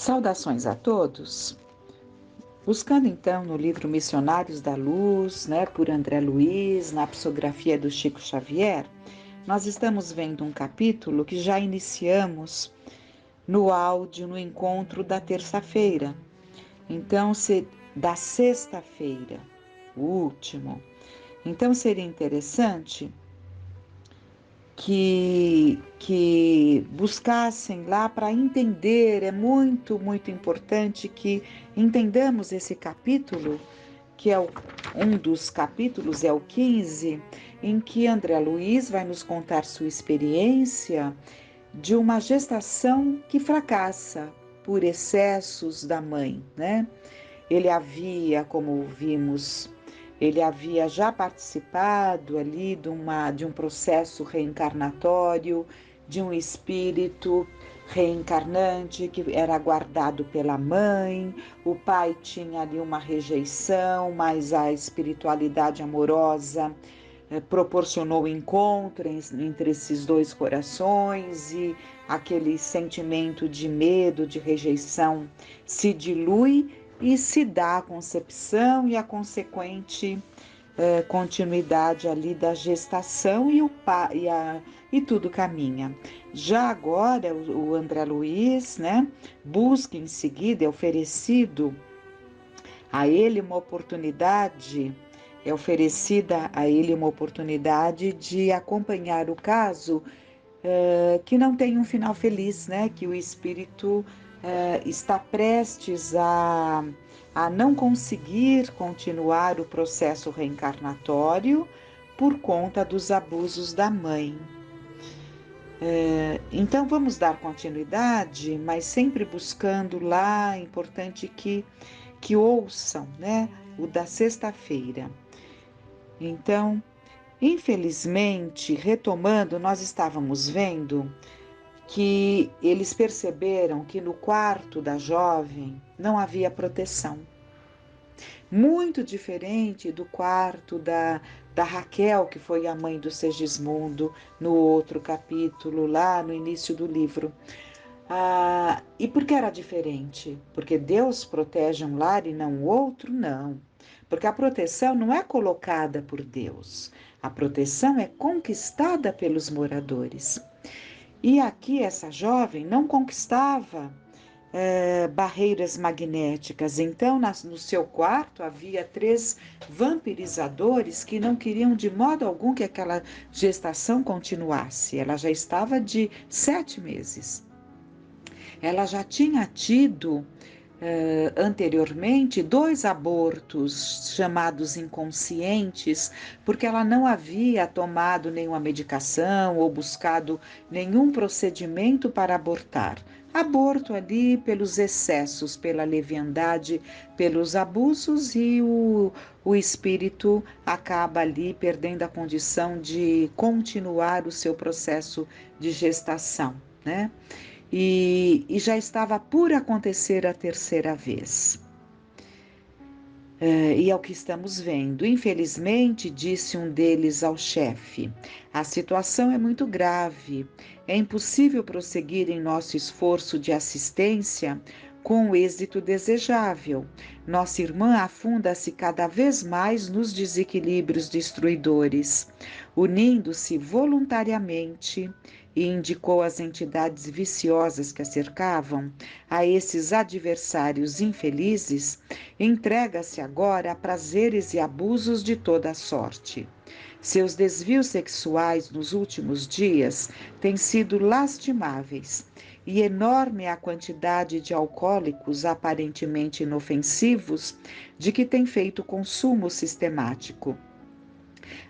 Saudações a todos. Buscando então no livro Missionários da Luz, por André Luiz, na psicografia do Chico Xavier, nós estamos vendo um capítulo que já iniciamos no áudio, no encontro da terça-feira. Então, da sexta-feira, o último. Então, seria interessante que buscassem lá para entender. É muito, muito importante que entendamos esse capítulo, que é um dos capítulos, é o 15, em que André Luiz vai nos contar sua experiência de uma gestação que fracassa por excessos da mãe, né? Ele havia, como vimos, ele havia já participado ali de um processo reencarnatório, de um espírito reencarnante que era guardado pela mãe. O pai tinha ali uma rejeição, mas a espiritualidade amorosa proporcionou o encontro entre esses dois corações, e aquele sentimento de medo, de rejeição se dilui e se dá a concepção e a consequente continuidade ali da gestação, e tudo caminha. Já agora o André Luiz, busca em seguida, é oferecido a ele uma oportunidade, de acompanhar o caso que não tem um final feliz, que o espírito está prestes a não conseguir continuar o processo reencarnatório por conta dos abusos da mãe. Então vamos dar continuidade, mas sempre buscando lá, é importante que ouçam, o da sexta-feira. Então, infelizmente, retomando, nós estávamos vendo que eles perceberam que no quarto da jovem não havia proteção. Muito diferente do quarto da Raquel, que foi a mãe do Segismundo, no outro capítulo, lá no início do livro. E por que era diferente? Porque Deus protege um lar e não o outro? Não. Porque a proteção não é colocada por Deus. A proteção é conquistada pelos moradores. E aqui essa jovem não conquistava barreiras magnéticas. Então, no seu quarto havia 3 vampirizadores que não queriam de modo algum que aquela gestação continuasse. Ela já estava de 7 meses. Ela já tinha tido anteriormente 2 abortos chamados inconscientes, porque ela não havia tomado nenhuma medicação ou buscado nenhum procedimento para abortar. Aborto ali pelos excessos, pela leviandade, pelos abusos, e o espírito acaba ali perdendo a condição de continuar o seu processo de gestação, E já estava por acontecer a 3ª vez. E é o que estamos vendo. Infelizmente, disse um deles ao chefe, a situação é muito grave. É impossível prosseguir em nosso esforço de assistência com o êxito desejável. Nossa irmã afunda-se cada vez mais nos desequilíbrios destruidores, unindo-se voluntariamente, e indicou as entidades viciosas que a cercavam, a esses adversários infelizes, entrega-se agora a prazeres e abusos de toda a sorte. Seus desvios sexuais nos últimos dias têm sido lastimáveis, e enorme é a quantidade de alcoólicos aparentemente inofensivos de que tem feito consumo sistemático.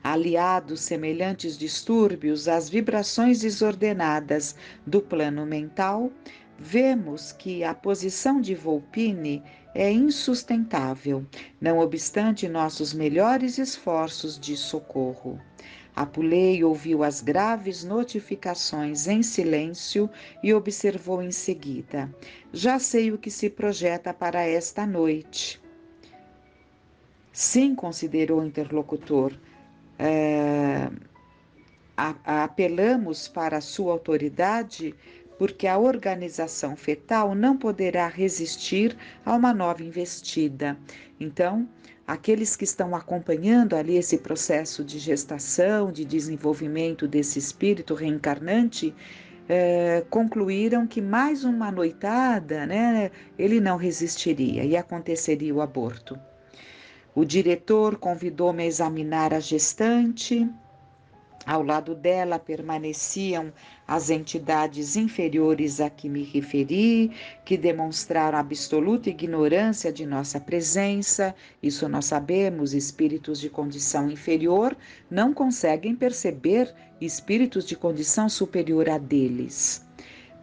Aliados semelhantes distúrbios às vibrações desordenadas do plano mental, vemos que a posição de Volpini é insustentável, não obstante nossos melhores esforços de socorro. Apulei ouviu as graves notificações em silêncio e observou em seguida: já sei o que se projeta para esta noite. Sim, considerou o interlocutor. Apelamos para a sua autoridade porque a organização fetal não poderá resistir a uma nova investida. Então, aqueles que estão acompanhando ali esse processo de gestação, de desenvolvimento desse espírito reencarnante, concluíram que mais uma noitada, né, ele não resistiria e aconteceria o aborto. O diretor convidou-me a examinar a gestante. Ao lado dela permaneciam as entidades inferiores a que me referi, que demonstraram absoluta ignorância de nossa presença. Isso nós sabemos, espíritos de condição inferior não conseguem perceber espíritos de condição superior a deles.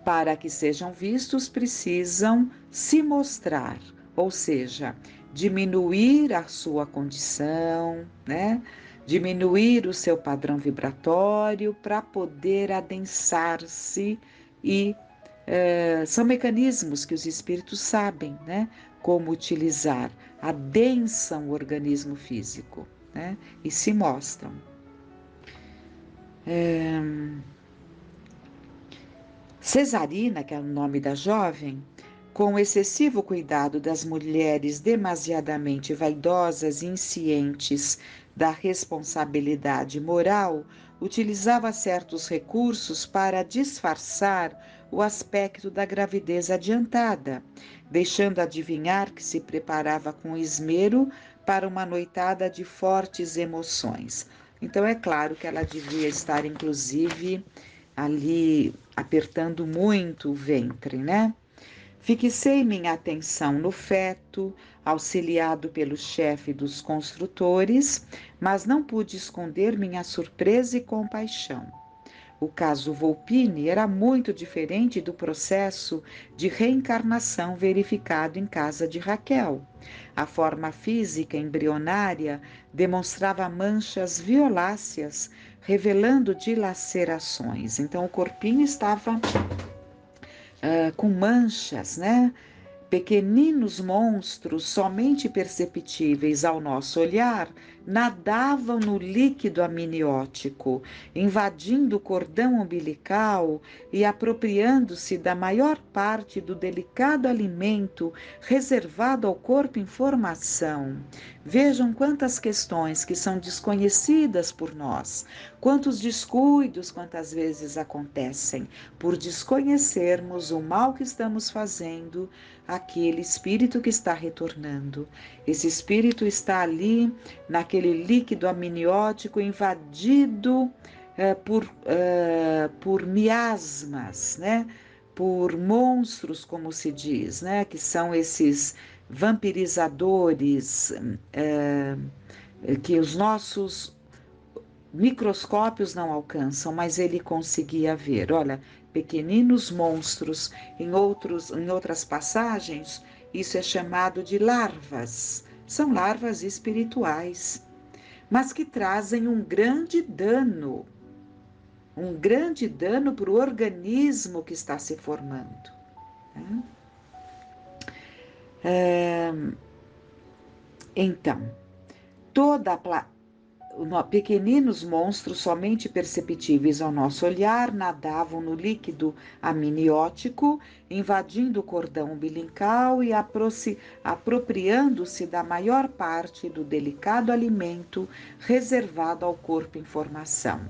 Para que sejam vistos, precisam se mostrar, ou seja, diminuir a sua condição, né? Diminuir o seu padrão vibratório para poder adensar-se e são mecanismos que os espíritos sabem, né? Como utilizar, adensam o organismo físico, né? E se mostram. Cesarina, que é o nome da jovem, com o excessivo cuidado das mulheres demasiadamente vaidosas e inscientes da responsabilidade moral, utilizava certos recursos para disfarçar o aspecto da gravidez adiantada, deixando adivinhar que se preparava com esmero para uma noitada de fortes emoções. Então é claro que ela devia estar, inclusive, ali apertando muito o ventre, né? Fixei minha atenção no feto, auxiliado pelo chefe dos construtores, mas não pude esconder minha surpresa e compaixão. O caso Volpini era muito diferente do processo de reencarnação verificado em casa de Raquel. A forma física embrionária demonstrava manchas violáceas, revelando dilacerações. Então, o corpinho estava com manchas, né? Pequeninos monstros, somente perceptíveis ao nosso olhar, nadavam no líquido amniótico, invadindo o cordão umbilical e apropriando-se da maior parte do delicado alimento reservado ao corpo em formação. Vejam quantas questões que são desconhecidas por nós, quantos descuidos, quantas vezes acontecem, por desconhecermos o mal que estamos fazendo aquele espírito que está retornando. Esse espírito está ali, naquele líquido amniótico invadido por miasmas, né? Por monstros, como se diz, né? Que são esses vampirizadores que os nossos microscópios não alcançam, mas ele conseguia ver. Olha, pequeninos monstros. Em outras passagens, isso é chamado de larvas. São larvas espirituais, mas que trazem um grande dano para o organismo que está se formando. Então, pequeninos monstros somente perceptíveis ao nosso olhar nadavam no líquido amniótico, invadindo o cordão umbilical e apropriando-se da maior parte do delicado alimento reservado ao corpo em formação.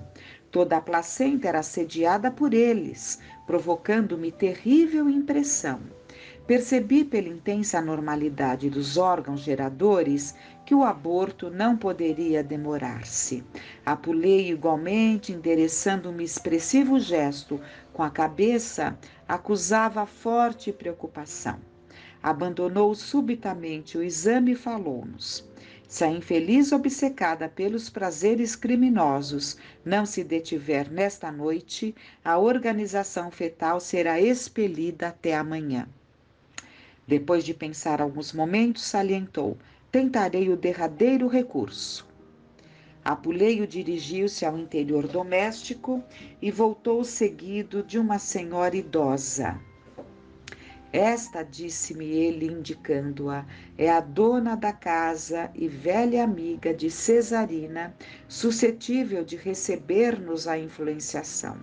Toda a placenta era assediada por eles, provocando-me terrível impressão. Percebi pela intensa normalidade dos órgãos geradores que o aborto não poderia demorar-se. Apulei igualmente, endereçando-me expressivo gesto com a cabeça, acusava forte preocupação. Abandonou subitamente o exame e falou-nos. Se a infeliz obcecada pelos prazeres criminosos não se detiver nesta noite, a organização fetal será expelida até amanhã. Depois de pensar alguns momentos, salientou: tentarei o derradeiro recurso. Apuleio dirigiu-se ao interior doméstico e voltou seguido de uma senhora idosa. Esta, disse-me ele, indicando-a, é a dona da casa e velha amiga de Cesarina, suscetível de receber-nos a influenciação.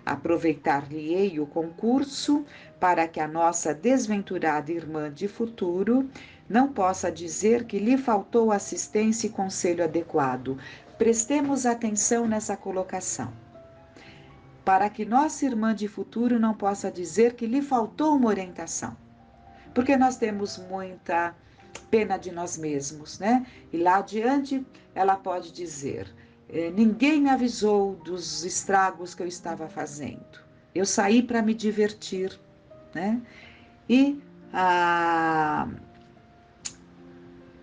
Aproveitar-lhe-ei o concurso para que a nossa desventurada irmã de futuro não possa dizer que lhe faltou assistência e conselho adequado. Prestemos atenção nessa colocação. Para que nossa irmã de futuro não possa dizer que lhe faltou uma orientação. Porque nós temos muita pena de nós mesmos, né? E lá adiante ela pode dizer: ninguém me avisou dos estragos que eu estava fazendo. Eu saí para me divertir, né? E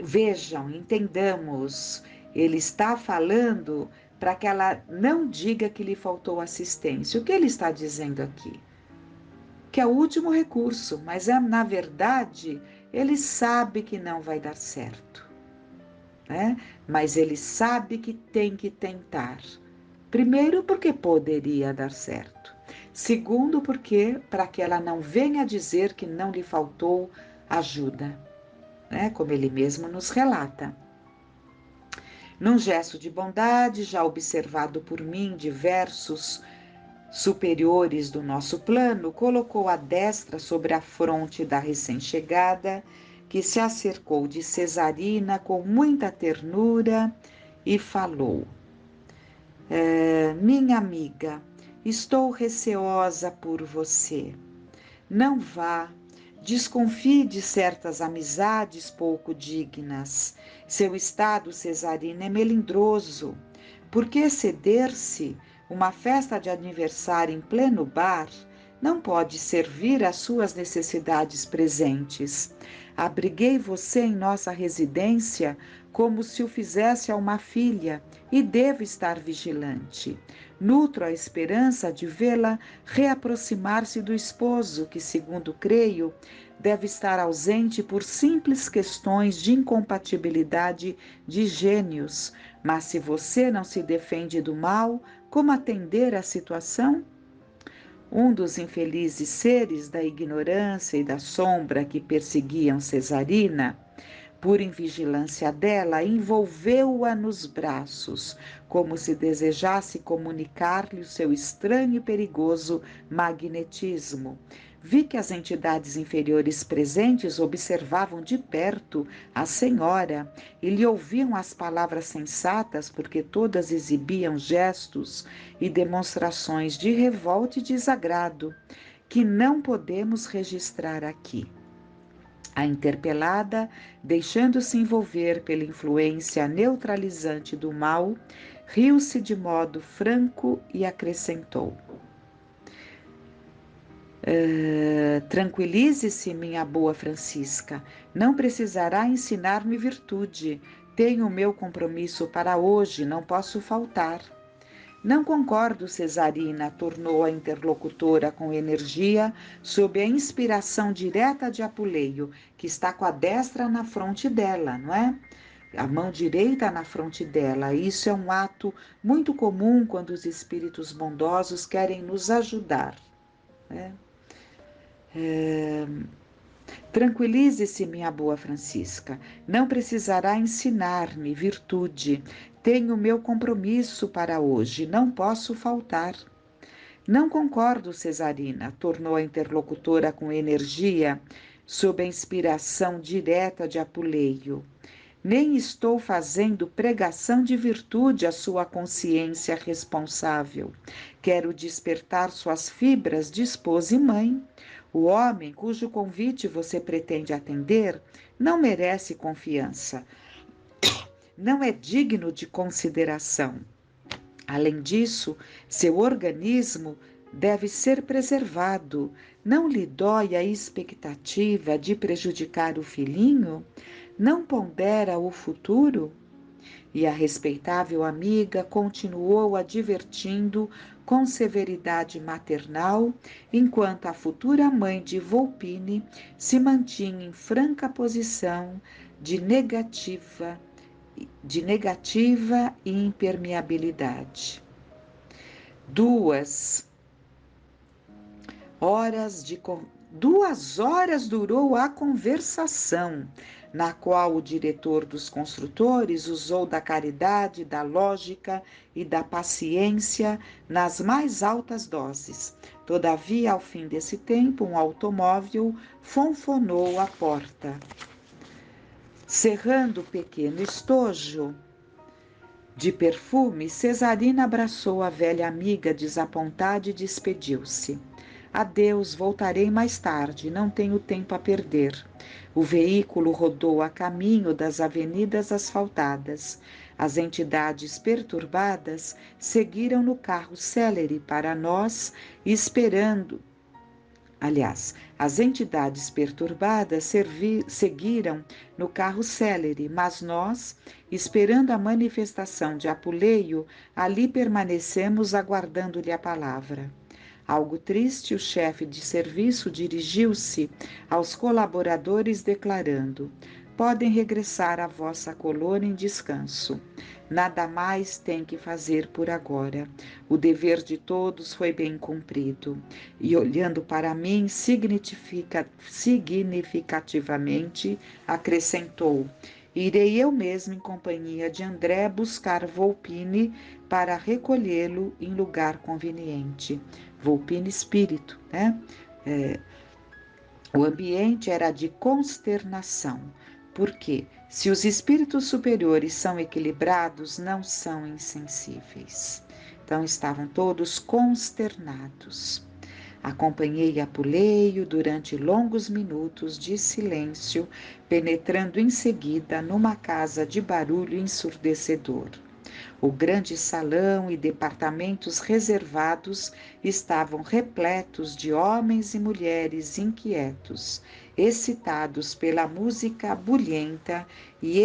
vejam, entendamos, ele está falando para que ela não diga que lhe faltou assistência. O que ele está dizendo aqui? Que é o último recurso, mas na verdade ele sabe que não vai dar certo, né? Mas ele sabe que tem que tentar. Primeiro, porque poderia dar certo. Segundo, porque para que ela não venha dizer que não lhe faltou ajuda, né? Como ele mesmo nos relata. Num gesto de bondade, já observado por mim diversos superiores do nosso plano, colocou a destra sobre a fronte da recém-chegada, que se acercou de Cesarina com muita ternura e falou: minha amiga, estou receosa por você. Não vá, desconfie de certas amizades pouco dignas. Seu estado, Cesarina, é melindroso. Por que exceder-se? Uma festa de aniversário em pleno bar não pode servir às suas necessidades presentes. Abriguei você em nossa residência como se o fizesse a uma filha e devo estar vigilante. Nutro a esperança de vê-la reaproximar-se do esposo, que, segundo creio, deve estar ausente por simples questões de incompatibilidade de gênios. Mas se você não se defende do mal, como atender à situação? Um dos infelizes seres da ignorância e da sombra que perseguiam Cesarina, por invigilância dela, envolveu-a nos braços, como se desejasse comunicar-lhe o seu estranho e perigoso magnetismo. Vi que as entidades inferiores presentes observavam de perto a senhora e lhe ouviam as palavras sensatas, porque todas exibiam gestos e demonstrações de revolta e desagrado, que não podemos registrar aqui. A interpelada, deixando-se envolver pela influência neutralizante do mal, riu-se de modo franco e acrescentou: tranquilize-se, minha boa Francisca, não precisará ensinar-me virtude. Tenho o meu compromisso para hoje, não posso faltar. Não concordo, Cesarina, tornou a interlocutora com energia, sob a inspiração direta de Apuleio, que está com a destra na fronte dela, não é? A mão direita na fronte dela. Isso é um ato muito comum quando os espíritos bondosos querem nos ajudar, né? Tranquilize-se, minha boa Francisca. Não precisará ensinar-me virtude. Tenho meu compromisso para hoje. Não posso faltar. Não concordo, Cesarina, tornou a interlocutora com energia, sob a inspiração direta de Apuleio. Nem estou fazendo pregação de virtude à sua consciência responsável. Quero despertar suas fibras de esposa e mãe. O homem cujo convite você pretende atender não merece confiança, não é digno de consideração. Além disso, seu organismo deve ser preservado. Não lhe dói a expectativa de prejudicar o filhinho? Não pondera o futuro? E a respeitável amiga continuou advertindo com severidade maternal, enquanto a futura mãe de Volpine se mantinha em franca posição de negativa e impermeabilidade. 2 horas 2 horas durou a conversação, na qual o diretor dos construtores usou da caridade, da lógica e da paciência nas mais altas doses. Todavia, ao fim desse tempo, um automóvel fonfonou à porta. Cerrando o pequeno estojo de perfume, Cesarina abraçou a velha amiga desapontada e despediu-se. Adeus, voltarei mais tarde, não tenho tempo a perder. O veículo rodou a caminho das avenidas asfaltadas. As entidades perturbadas seguiram no carro célere para nós, esperando. Aliás, as entidades perturbadas seguiram no carro célere, mas nós, esperando a manifestação de Apuleio, ali permanecemos aguardando-lhe a palavra. Algo triste, o chefe de serviço dirigiu-se aos colaboradores declarando: podem regressar à vossa colônia em descanso. Nada mais tem que fazer por agora. O dever de todos foi bem cumprido. E olhando para mim, significativamente, acrescentou: irei eu mesmo em companhia de André buscar Volpini para recolhê-lo em lugar conveniente. Volpini espírito, né? O ambiente era de consternação. Porque, se os espíritos superiores são equilibrados, não são insensíveis. Então estavam todos consternados. Acompanhei Apuleio durante longos minutos de silêncio, penetrando em seguida numa casa de barulho ensurdecedor. O grande salão e departamentos reservados estavam repletos de homens e mulheres inquietos, excitados pela música bulhenta e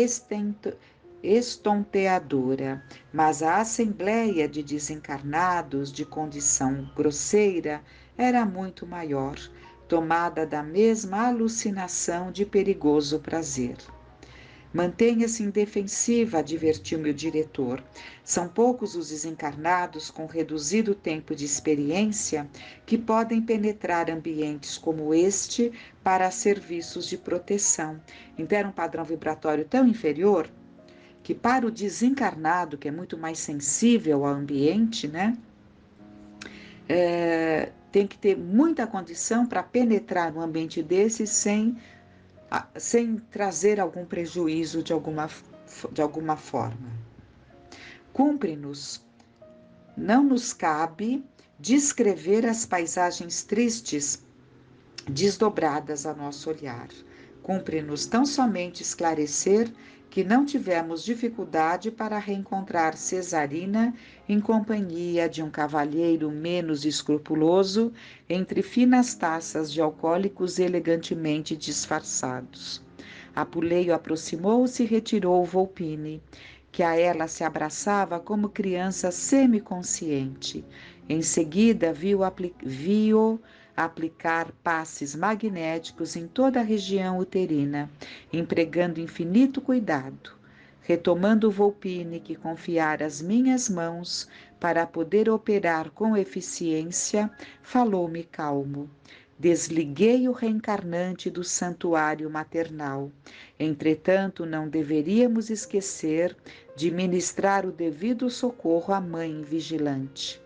estonteadora, mas a assembleia de desencarnados de condição grosseira era muito maior, tomada da mesma alucinação de perigoso prazer. Mantenha-se indefensiva, advertiu-me o diretor. São poucos os desencarnados com reduzido tempo de experiência que podem penetrar ambientes como este para serviços de proteção. Então, era um padrão vibratório tão inferior que para o desencarnado, que é muito mais sensível ao ambiente, né? Tem que ter muita condição para penetrar num ambiente desse sem trazer algum prejuízo de alguma forma. Cumpre-nos, não nos cabe descrever as paisagens tristes desdobradas a nosso olhar. Cumpre-nos tão somente esclarecer que não tivemos dificuldade para reencontrar Cesarina em companhia de um cavalheiro menos escrupuloso entre finas taças de alcoólicos elegantemente disfarçados. Apuleio aproximou-se e retirou Volpini, que a ela se abraçava como criança semiconsciente. Em seguida, viu aplicar passes magnéticos em toda a região uterina, empregando infinito cuidado. Retomando Volpini, que confiara às minhas mãos para poder operar com eficiência, falou-me calmo. Desliguei o reencarnante do santuário maternal. Entretanto, não deveríamos esquecer de ministrar o devido socorro à mãe vigilante.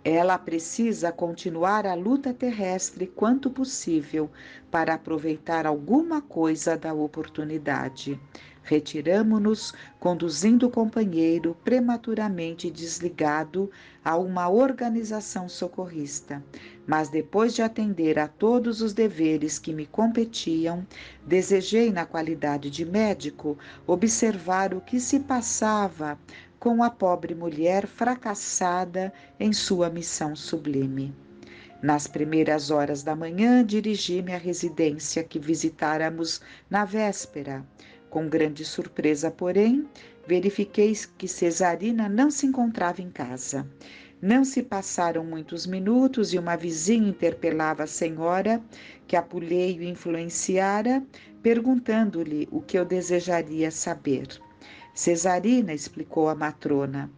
Ela precisa continuar a luta terrestre quanto possível para aproveitar alguma coisa da oportunidade. Retiramo-nos, conduzindo o companheiro prematuramente desligado a uma organização socorrista. Mas depois de atender a todos os deveres que me competiam, desejei, na qualidade de médico, observar o que se passava com a pobre mulher fracassada em sua missão sublime. Nas primeiras horas da manhã, dirigi-me à residência que visitáramos na véspera. Com grande surpresa, porém, verifiquei que Cesarina não se encontrava em casa. Não se passaram muitos minutos e uma vizinha interpelava a senhora, que Apuleio influenciara, perguntando-lhe o que eu desejaria saber. Cesarina, explicou a matrona,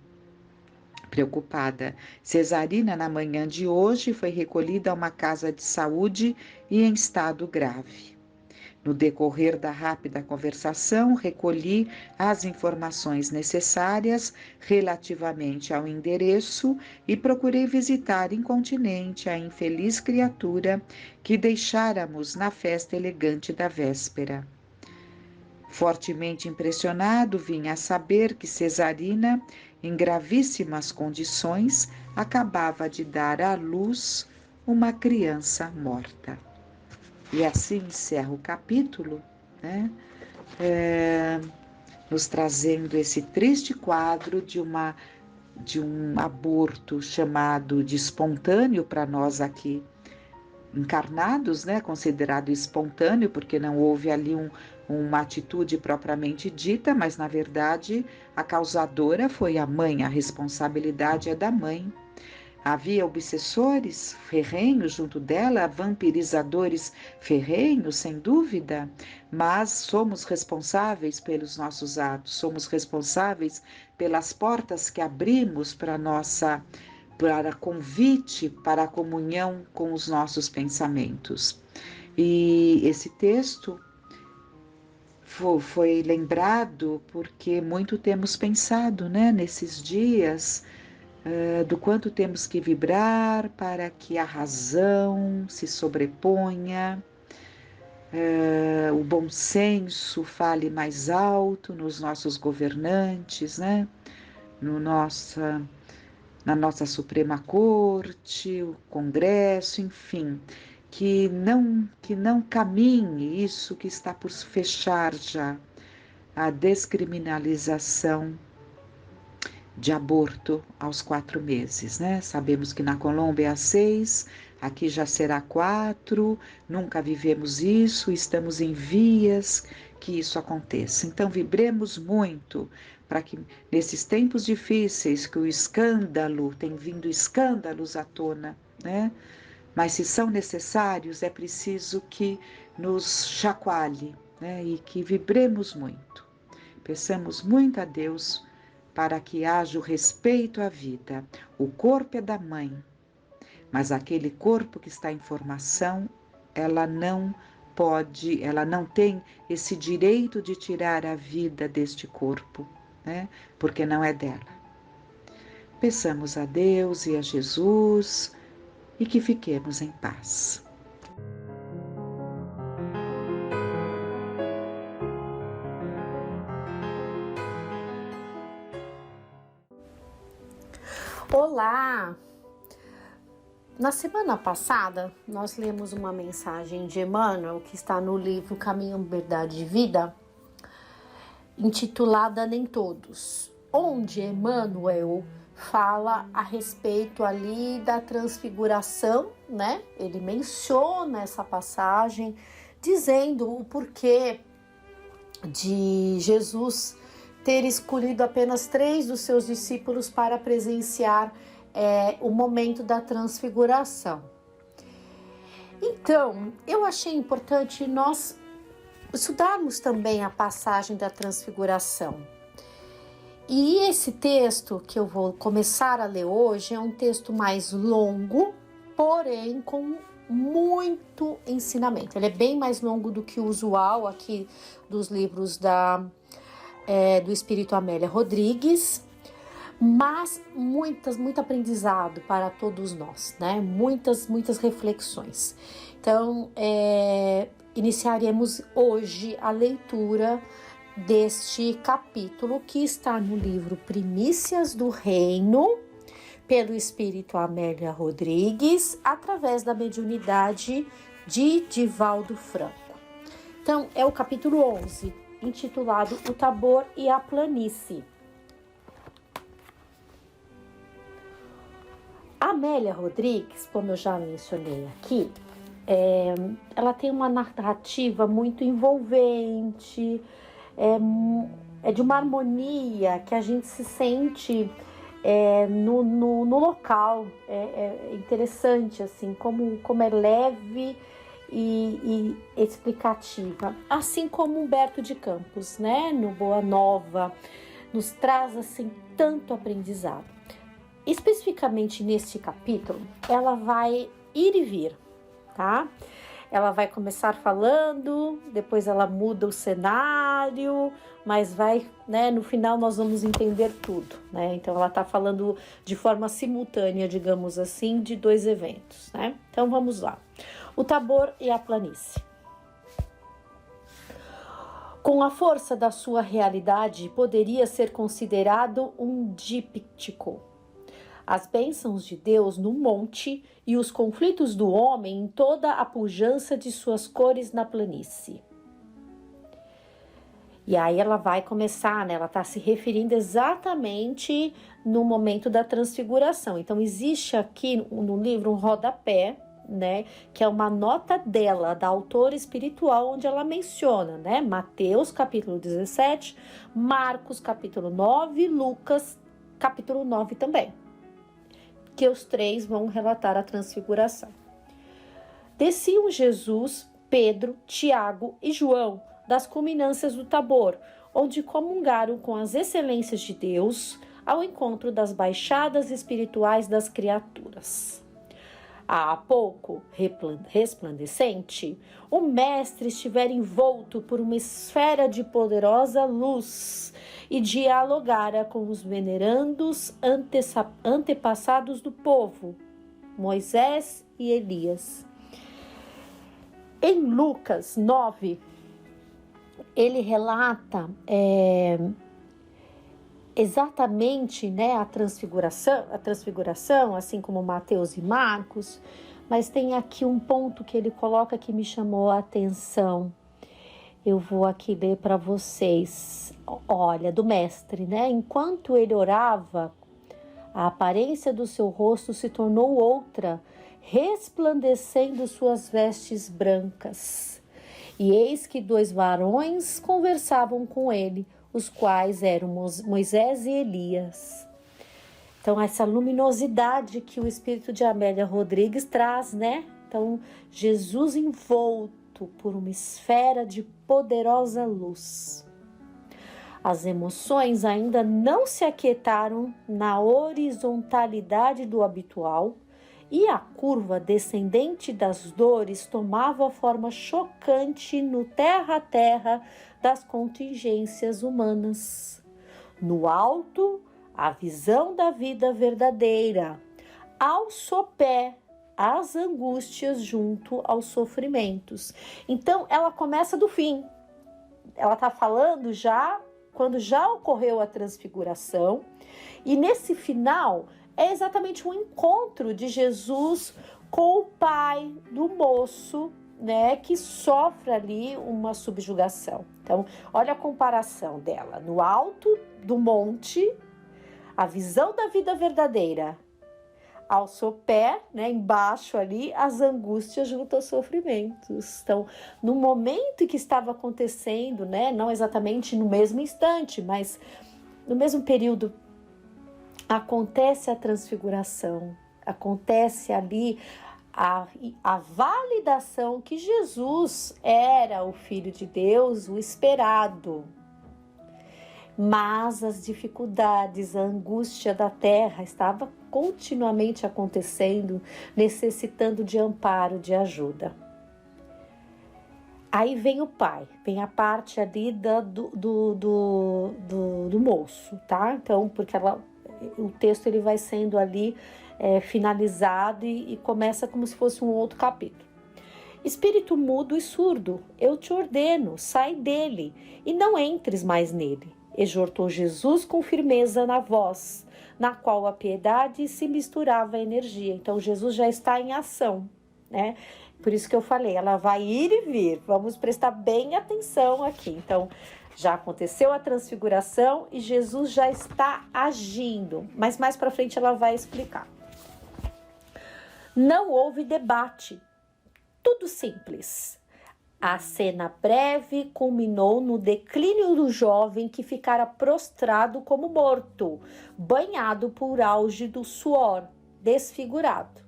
Preocupada, Cesarina, na manhã de hoje, foi recolhida a uma casa de saúde e em estado grave. No decorrer da rápida conversação, recolhi as informações necessárias relativamente ao endereço e procurei visitar incontinenti a infeliz criatura que deixáramos na festa elegante da véspera. Fortemente impressionado, vim a saber que Cesarina, em gravíssimas condições, acabava de dar à luz uma criança morta. E assim encerra o capítulo, né? Nos trazendo esse triste quadro de um aborto chamado de espontâneo para nós aqui encarnados, né? Considerado espontâneo, porque não houve ali uma atitude propriamente dita, mas na verdade a causadora foi a mãe, a responsabilidade é da mãe. Havia obsessores ferrenhos junto dela, vampirizadores ferrenhos, sem dúvida, mas somos responsáveis pelos nossos atos, somos responsáveis pelas portas que abrimos para convite, para a comunhão com os nossos pensamentos. E esse texto foi lembrado porque muito temos pensado, né, nesses dias, do quanto temos que vibrar para que a razão se sobreponha, o bom senso fale mais alto nos nossos governantes, né? Na nossa Suprema Corte, o Congresso, enfim, que não caminhe isso que está por fechar já, a descriminalização de aborto aos 4 meses, né? Sabemos que na Colômbia é 6, aqui já será 4, nunca vivemos isso, estamos em vias que isso aconteça. Então, vibremos muito para que nesses tempos difíceis que o escândalo, tem vindo escândalos à tona, né? Mas se são necessários, é preciso que nos chacoalhe, né? E que vibremos muito. Peçamos muito a Deus para que haja o respeito à vida. O corpo é da mãe, mas aquele corpo que está em formação, ela não tem esse direito de tirar a vida deste corpo, né? Porque não é dela. Peçamos a Deus e a Jesus e que fiquemos em paz. Olá! Na semana passada, nós lemos uma mensagem de Emmanuel, que está no livro Caminho, Verdade e Vida, intitulada Nem Todos, onde Emmanuel fala a respeito ali da transfiguração, né? Ele menciona essa passagem, dizendo o porquê de Jesus ter escolhido apenas 3 dos seus discípulos para presenciar o momento da transfiguração. Então, eu achei importante nós estudarmos também a passagem da transfiguração. E esse texto que eu vou começar a ler hoje é um texto mais longo, porém com muito ensinamento. Ele é bem mais longo do que o usual aqui dos livros do Espírito Amélia Rodrigues, mas muito aprendizado para todos nós, né? Muitas reflexões. Então, iniciaremos hoje a leitura deste capítulo que está no livro Primícias do Reino, pelo Espírito Amélia Rodrigues, através da mediunidade de Divaldo Franco. Então, é o capítulo 11, intitulado O Tabor e a Planície. Amélia Rodrigues, como eu já mencionei aqui, ela tem uma narrativa muito envolvente, é de uma harmonia que a gente se sente no local. É interessante, assim, como é leve e explicativa. Assim como Humberto de Campos, né, no Boa Nova, nos traz, assim, tanto aprendizado. Especificamente neste capítulo, ela vai ir e vir, tá? Ela vai começar falando, depois ela muda o cenário, mas vai, né? No final nós vamos entender tudo, né? Então ela tá falando de forma simultânea, digamos assim, de dois eventos, né? Então vamos lá. O Tabor e a planície. Com a força da sua realidade, poderia ser considerado um díptico. As bênçãos de Deus no monte e os conflitos do homem em toda a pujança de suas cores na planície. E aí ela vai começar, né? Ela está se referindo exatamente no momento da transfiguração. Então existe aqui no livro um rodapé, né, que é uma nota dela, da autora espiritual, onde ela menciona, né, Mateus capítulo 17, Marcos capítulo 9, Lucas capítulo 9 também, que os três vão relatar a transfiguração. Desciam Jesus, Pedro, Tiago e João das culminâncias do Tabor, onde comungaram com as excelências de Deus ao encontro das baixadas espirituais das criaturas. Há pouco, resplandecente, o mestre estivera envolto por uma esfera de poderosa luz e dialogara com os venerandos antepassados do povo, Moisés e Elias. Em Lucas 9, ele relata exatamente, né, a transfiguração, assim como Mateus e Marcos, mas tem aqui um ponto que ele coloca que me chamou a atenção. Eu vou aqui ler para vocês. Olha, do mestre, né? Enquanto ele orava, a aparência do seu rosto se tornou outra, resplandecendo suas vestes brancas. E eis que dois varões conversavam com ele, os quais eram Moisés e Elias. Então, essa luminosidade que o espírito de Amélia Rodrigues traz, né? Então, Jesus envolto por uma esfera de poderosa luz. As emoções ainda não se aquietaram na horizontalidade do habitual e a curva descendente das dores tomava forma chocante no terra a terra das contingências humanas. No alto, a visão da vida verdadeira, ao sopé, as angústias junto aos sofrimentos. Então, ela começa do fim. Ela está falando já quando já ocorreu a transfiguração, e nesse final é exatamente um encontro de Jesus com o pai do moço, né, que sofre ali uma subjugação. Então, olha a comparação dela. No alto do monte, a visão da vida verdadeira. Ao sopé, né, embaixo ali, as angústias junto aos sofrimentos. Então, no momento em que estava acontecendo, né, não exatamente no mesmo instante, mas no mesmo período, acontece a transfiguração, acontece ali a validação que Jesus era o Filho de Deus, o esperado. Mas as dificuldades, a angústia da terra estava continuamente acontecendo, necessitando de amparo, de ajuda. Aí vem o pai, vem a parte ali do moço, tá? Então, porque o texto ele vai sendo ali finalizado e começa como se fosse um outro capítulo. Espírito mudo e surdo, eu te ordeno, sai dele e não entres mais nele. Exortou Jesus com firmeza na voz, na qual a piedade se misturava à energia. Então, Jesus já está em ação, né? Por isso que eu falei, ela vai ir e vir. Vamos prestar bem atenção aqui. Então, já aconteceu a transfiguração e Jesus já está agindo. Mas mais para frente ela vai explicar. Não houve debate. Tudo simples. A cena breve culminou no declínio do jovem que ficara prostrado como morto, banhado por auge do suor, desfigurado.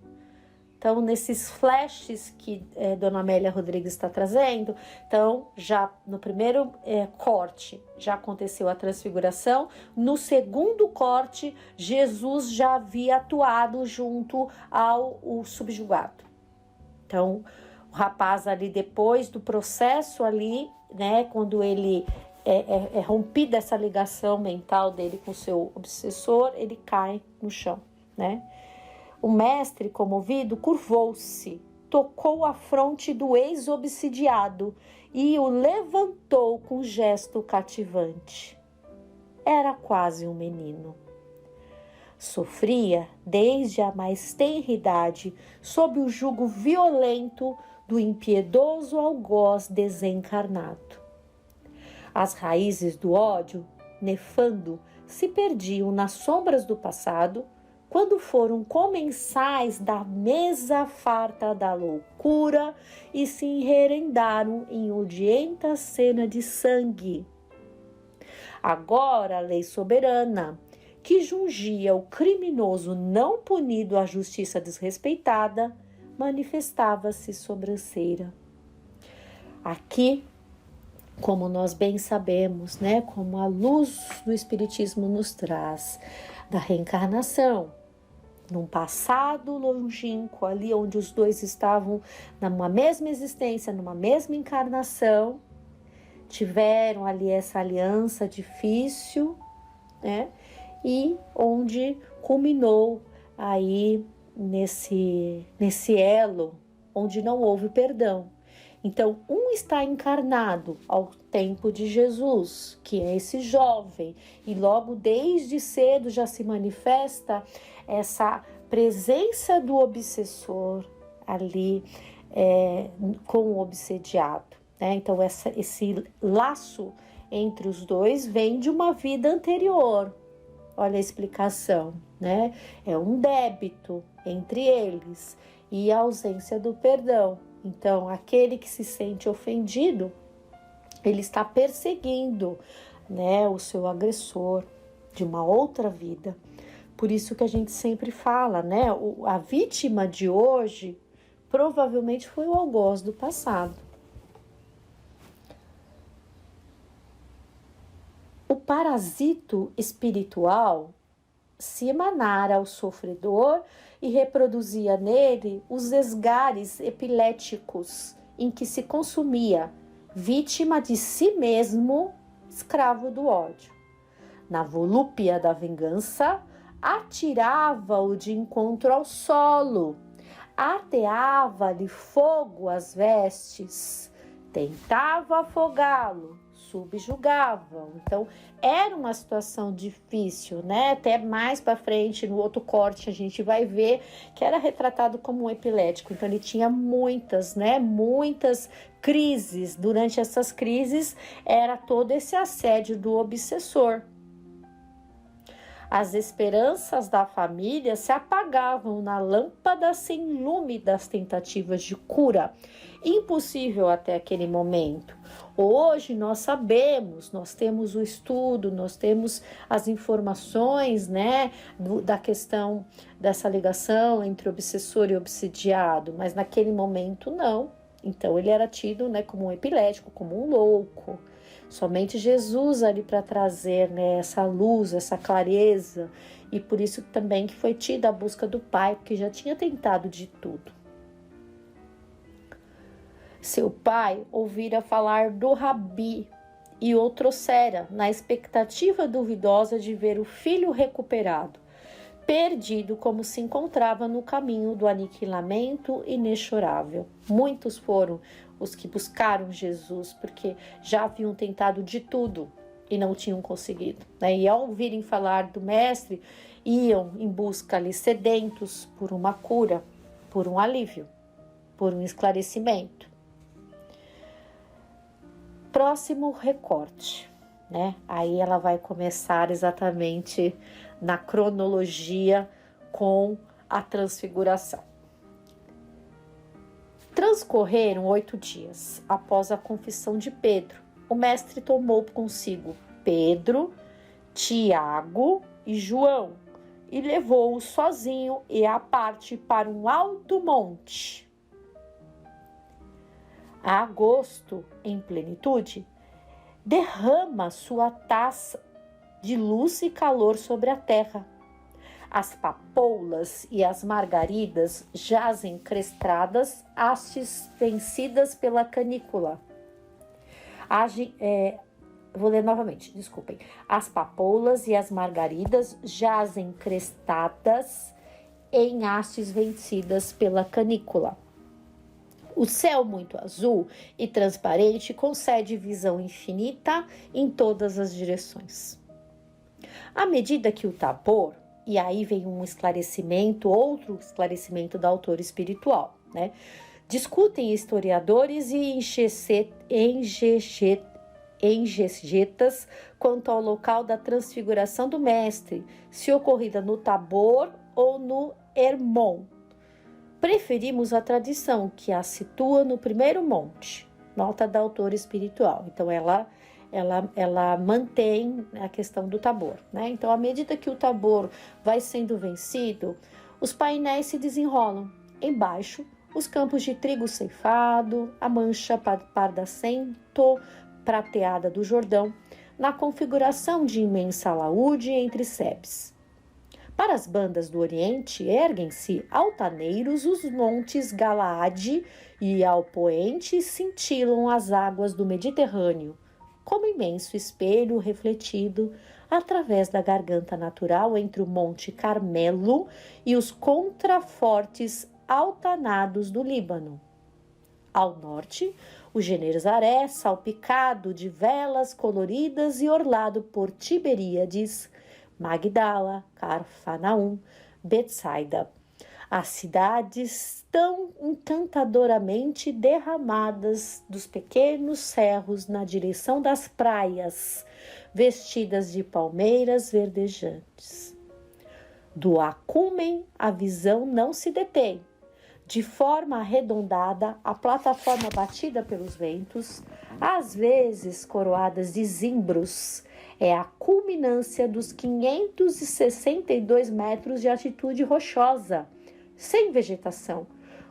Então, nesses flashes que Dona Amélia Rodrigues está trazendo, então, já no primeiro corte, já aconteceu a transfiguração. No segundo corte, Jesus já havia atuado junto ao subjugado. Então, o rapaz ali, depois do processo ali, né, quando ele é rompido essa ligação mental dele com o seu obsessor, ele cai no chão, né? O mestre, comovido, curvou-se, tocou a fronte do ex-obsidiado e o levantou com gesto cativante. Era quase um menino. Sofria, desde a mais tenra idade, sob o jugo violento do impiedoso algoz desencarnado. As raízes do ódio, nefando, se perdiam nas sombras do passado, quando foram comensais da mesa farta da loucura e se enrerendaram em odienta cena de sangue. Agora a lei soberana, que jungia o criminoso não punido à justiça desrespeitada, manifestava-se sobranceira. Aqui, como nós bem sabemos, né, como a luz do Espiritismo nos traz, da reencarnação, num passado longínquo, ali onde os dois estavam numa mesma existência, numa mesma encarnação, tiveram ali essa aliança difícil, né? E onde culminou aí nesse elo onde não houve perdão. Então, um está encarnado ao tempo de Jesus, que é esse jovem, e logo desde cedo já se manifesta essa presença do obsessor ali com o obsediado, né? Então, esse laço entre os dois vem de uma vida anterior. Olha a explicação, né? É um débito entre eles e a ausência do perdão. Então, aquele que se sente ofendido, ele está perseguindo, né, o seu agressor de uma outra vida. Por isso que a gente sempre fala, né, a vítima de hoje provavelmente foi o algoz do passado. O parasito espiritual se emanara ao sofredor e reproduzia nele os esgares epiléticos em que se consumia, vítima de si mesmo, escravo do ódio. Na volúpia da vingança, atirava-o de encontro ao solo, ateava-lhe fogo às vestes, tentava afogá-lo, subjugava. Então, era uma situação difícil, né? Até mais para frente, no outro corte, a gente vai ver que era retratado como um epilético. Então, ele tinha muitas crises. Durante essas crises, era todo esse assédio do obsessor. As esperanças da família se apagavam na lâmpada sem lume das tentativas de cura, impossível até aquele momento. Hoje nós sabemos, nós temos o estudo, nós temos as informações, né, da questão dessa ligação entre obsessor e obsidiado, mas naquele momento não. Então ele era tido, né, como um epilético, como um louco. Somente Jesus ali para trazer, né, essa luz, essa clareza, e por isso também que foi tida a busca do Pai, porque já tinha tentado de tudo. Seu pai ouvira falar do Rabi e o trouxera, na expectativa duvidosa de ver o filho recuperado, perdido como se encontrava no caminho do aniquilamento inexorável. Muitos foram os que buscaram Jesus, porque já haviam tentado de tudo e não tinham conseguido, né? E ao ouvirem falar do mestre, iam em busca ali, sedentos por uma cura, por um alívio, por um esclarecimento. Próximo recorte, né? Aí ela vai começar exatamente na cronologia com a transfiguração. Transcorreram 8 dias após a confissão de Pedro. O mestre tomou consigo Pedro, Tiago e João e levou-o sozinho e à parte para um alto monte. A agosto, em plenitude, derrama sua taça de luz e calor sobre a terra. As papoulas e as margaridas jazem crestradas, hastes vencidas pela canícula. Vou ler novamente, desculpem. As papoulas e as margaridas jazem crestadas em hastes vencidas pela canícula. O céu muito azul e transparente concede visão infinita em todas as direções. À medida que o Tabor, e aí vem um esclarecimento, outro esclarecimento da autora espiritual, né? Discutem historiadores e engegetas quanto ao local da transfiguração do mestre, se ocorrida no Tabor ou no Hermon. Preferimos a tradição que a situa no primeiro monte, nota da autora espiritual. Então, ela mantém a questão do Tabor, né? Então, à medida que o Tabor vai sendo vencido, os painéis se desenrolam. Embaixo, os campos de trigo ceifado, a mancha pardacento prateada do Jordão, na configuração de imensa alaúde entre sebes. Para as bandas do Oriente, erguem-se altaneiros os montes Galaade e ao poente cintilam as águas do Mediterrâneo, como imenso espelho refletido através da garganta natural entre o Monte Carmelo e os contrafortes altanados do Líbano. Ao norte, o Genesaré, salpicado de velas coloridas e orlado por Tiberíades, Magdala, Carfanaum, Betsaida. As cidades tão encantadoramente derramadas dos pequenos cerros na direção das praias, vestidas de palmeiras verdejantes. Do acumen, a visão não se detém. De forma arredondada, a plataforma batida pelos ventos, às vezes coroadas de zimbros, é a culminância dos 562 metros de altitude rochosa, sem vegetação,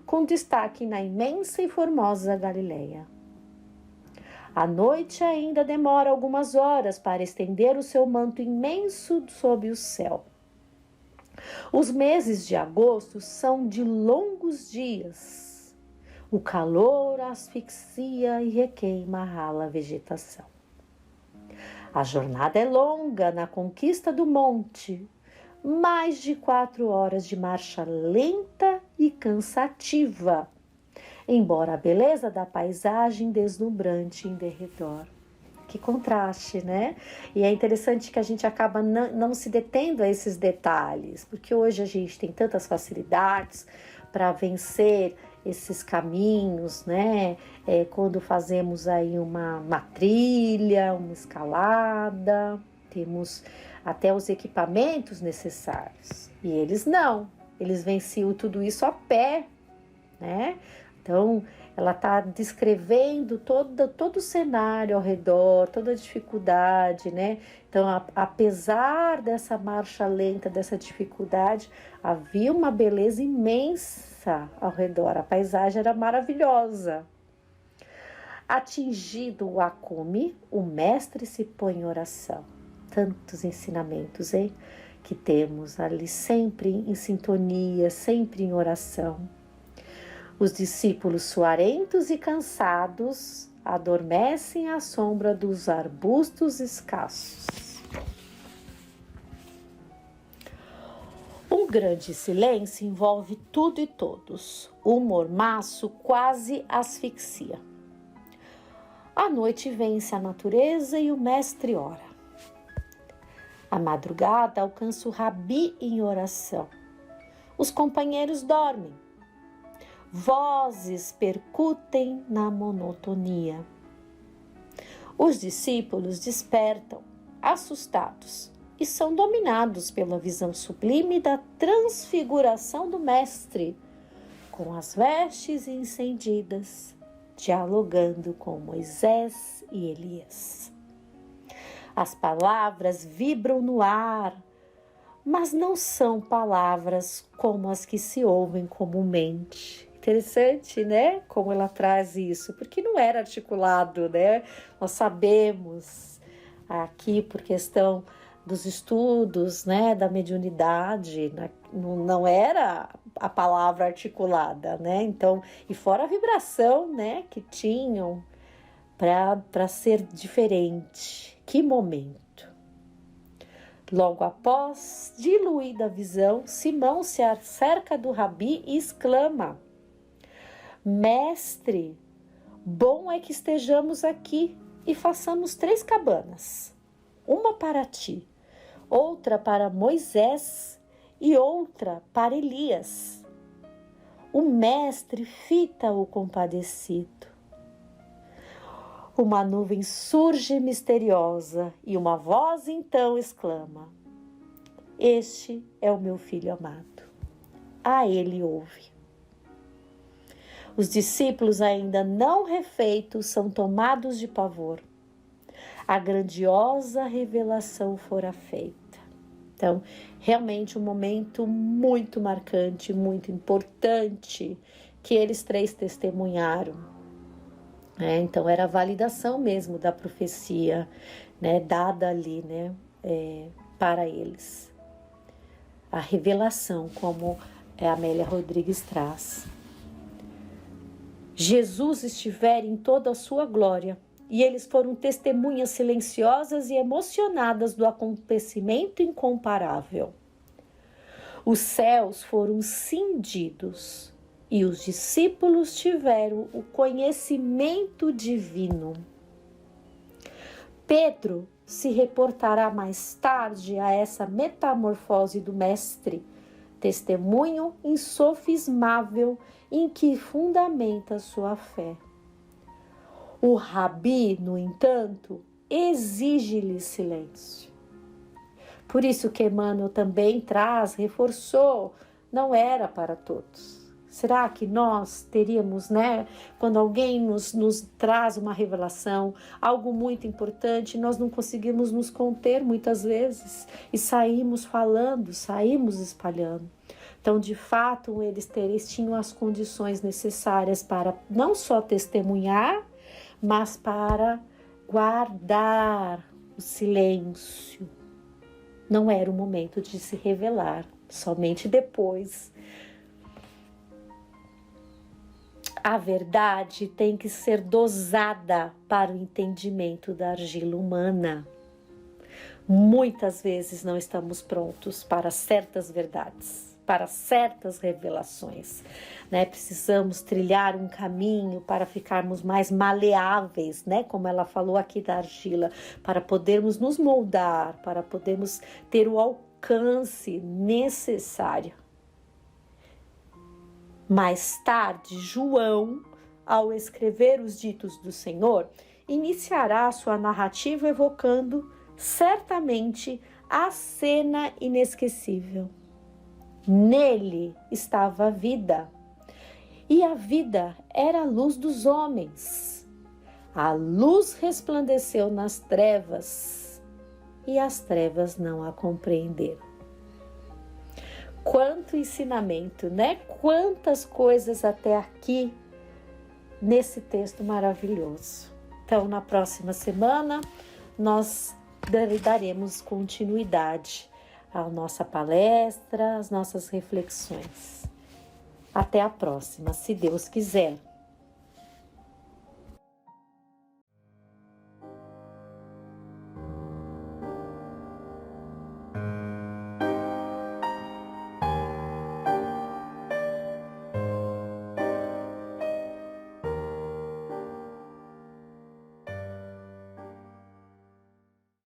com destaque na imensa e formosa Galileia. A noite ainda demora algumas horas para estender o seu manto imenso sob o céu. Os meses de agosto são de longos dias. O calor asfixia e requeima a rala vegetação. A jornada é longa na conquista do monte, mais de 4 horas de marcha lenta e cansativa, embora a beleza da paisagem deslumbrante em derredor. Que contraste, né? E é interessante que a gente acaba não se detendo a esses detalhes, porque hoje a gente tem tantas facilidades para vencer esses caminhos, né? Quando fazemos aí uma trilha, uma escalada, temos até os equipamentos necessários. E eles não, eles venciam tudo isso a pé, né? Então, ela está descrevendo todo o cenário ao redor, toda a dificuldade, né? Então, apesar dessa marcha lenta, dessa dificuldade, havia uma beleza imensa ao redor. A paisagem era maravilhosa. Atingido o acume, o mestre se põe em oração. Tantos ensinamentos, hein? Que temos ali sempre em sintonia, sempre em oração. Os discípulos suarentos e cansados adormecem à sombra dos arbustos escassos. Um grande silêncio envolve tudo e todos. O mormaço quase asfixia. A noite vence a natureza e o mestre ora. A madrugada alcança o rabi em oração. Os companheiros dormem. Vozes percutem na monotonia. Os discípulos despertam, assustados, e são dominados pela visão sublime da transfiguração do Mestre, com as vestes incendidas, dialogando com Moisés e Elias. As palavras vibram no ar, mas não são palavras como as que se ouvem comumente. Interessante, né? Como ela traz isso, porque não era articulado, né? Nós sabemos aqui, por questão dos estudos, né, da mediunidade, não era a palavra articulada, né? Então, e fora a vibração, né, que tinham para ser diferente. Que momento! Logo após, diluída a visão, Simão se acerca do Rabi e exclama: Mestre, bom é que estejamos aqui e façamos 3 cabanas, uma para ti, outra para Moisés e outra para Elias. O mestre fita o compadecido. Uma nuvem surge misteriosa e uma voz então exclama: Este é o meu filho amado. A ele ouve. Os discípulos, ainda não refeitos, são tomados de pavor. A grandiosa revelação fora feita. Então, realmente um momento muito marcante, muito importante, que eles 3 testemunharam. Então, era a validação mesmo da profecia, né, dada ali, né, para eles. A revelação, como a Amélia Rodrigues traz. Jesus estiver em toda a sua glória, e eles foram testemunhas silenciosas e emocionadas do acontecimento incomparável. Os céus foram cindidos e os discípulos tiveram o conhecimento divino. Pedro se reportará mais tarde a essa metamorfose do mestre, testemunho insofismável em que fundamenta sua fé. O Rabi, no entanto, exige-lhe silêncio. Por isso que Emmanuel também reforçou, não era para todos. Será que nós teríamos, né, quando alguém nos traz uma revelação, algo muito importante, nós não conseguimos nos conter muitas vezes e saímos falando, saímos espalhando. Então, de fato, eles tinham as condições necessárias para não só testemunhar, mas para guardar o silêncio. Não era o momento de se revelar, somente depois. A verdade tem que ser dosada para o entendimento da argila humana. Muitas vezes não estamos prontos para certas verdades, para certas revelações, né? Precisamos trilhar um caminho para ficarmos mais maleáveis, né? Como ela falou aqui da argila, para podermos nos moldar, para podermos ter o alcance necessário. Mais tarde, João, ao escrever os ditos do Senhor, iniciará sua narrativa evocando certamente a cena inesquecível. Nele estava a vida, e a vida era a luz dos homens. A luz resplandeceu nas trevas, e as trevas não a compreenderam. Quanto ensinamento, né? Quantas coisas até aqui nesse texto maravilhoso. Então, na próxima semana, nós daremos continuidade à nossa palestra, às nossas reflexões. Até a próxima, se Deus quiser.